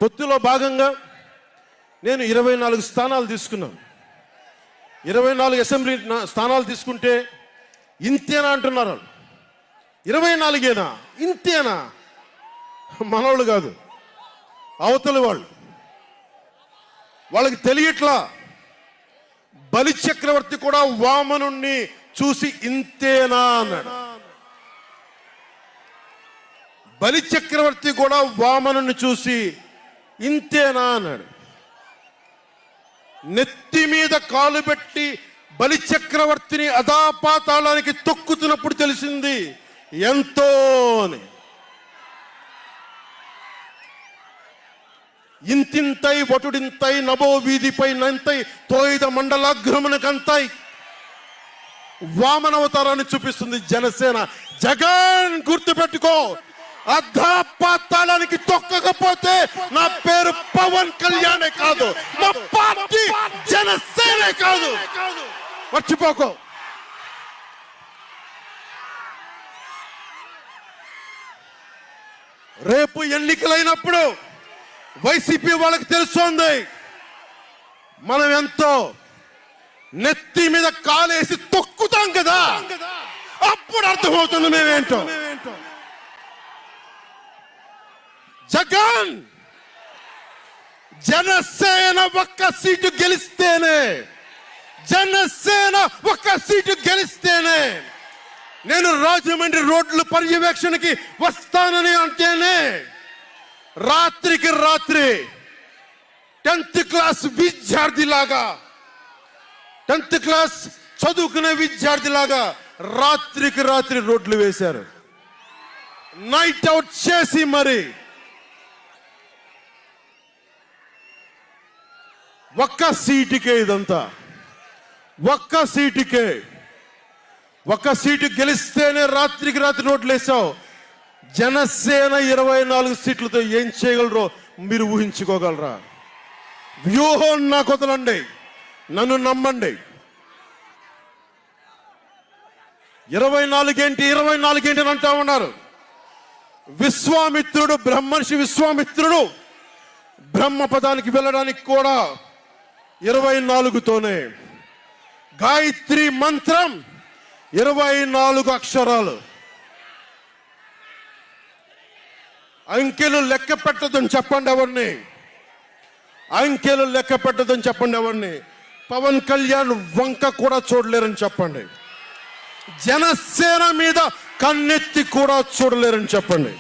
పొత్తులో భాగంగా నేను 24 స్థానాలు తీసుకున్నాను. 24 అసెంబ్లీ స్థానాలు తీసుకుంటే ఇంతేనా అంటున్నారు. 24ఏనా, ఇంతేనా? మనవాళ్ళు కాదు, అవతలి వాళ్ళు. వాళ్ళకి తెలియట్లా. బలి చక్రవర్తి కూడా వామనుణ్ణి చూసి ఇంతేనా అన్నాడు. బలి చక్రవర్తి కూడా వామనుణ్ణి చూసి ఇంతేనా అన్నాడు. నెత్తి మీద కాలు పెట్టి బలి చక్రవర్తిని అధాపాతాళానికి తొక్కుతున్నప్పుడు తెలిసింది ఎంతో అని. ఇంతింతై వటుడింతై నభో వీధిపై నంతై తోయిద మండలాగ్రమునకంతై వామనవతారాన్ని చూపిస్తుంది జనసేన. జగన్ గుర్తుపెట్టుకో, అధాపాతాళానికి తొక్కకపోతే నా పేరు పవన్ కళ్యాణే కాదు, మా పార్టీ జనసేనే కాదు, మర్చిపోకో. రేపు ఎన్నికలైనప్పుడు వైసీపీ వాళ్ళకి తెలుస్తోంది మనం ఎంతో. నెత్తి మీద కాలేసి తొక్కుతాం కదా, అప్పుడు అర్థమవుతుంది మేమేంటో. జగన్ జనసేన ఒక్క సీటు గెలిస్తేనే, జనసేన ఒక్క సీటు గెలిస్తేనే నేను రాజమండ్రి రోడ్ల పర్యవేక్షణకి వస్తానని అంటేనే రాత్రికి రాత్రి 10th క్లాస్ విద్యార్థిలాగా, 10th క్లాస్ చదువుకునే విద్యార్థిలాగా రాత్రికి రాత్రి రోడ్లు వేశారు. నైట్ అవుట్ చేసి మరి ఒక్క సీటుకే ఇదంతా. ఒక్క సీటుకే, ఒక్క సీటు గెలిస్తేనే రాత్రికి రాత్రి రోడ్లు వేసావు. జనసేన 24 సీట్లతో ఏం చేయగలరో మీరు ఊహించుకోగలరా? వ్యూహం నాకు వదలండి, నన్ను నమ్మండి. 24 ఏంటి, 24 ఏంటి అని అంటా ఉన్నారు. విశ్వామిత్రుడు, బ్రహ్మర్షి విశ్వామిత్రుడు బ్రహ్మపదానికి వెళ్ళడానికి కూడా 24తోనే. గాయత్రి మంత్రం 24 అక్షరాలు. అంకెలు లెక్క పెట్టదని చెప్పండి ఎవరిని, అంకెలు లెక్క పెట్టదని చెప్పండి ఎవరిని. పవన్ కళ్యాణ్ వంక కూడా చూడలేరని చెప్పండి. జనసేన మీద కన్నెత్తి కూడా చూడలేరని చెప్పండి.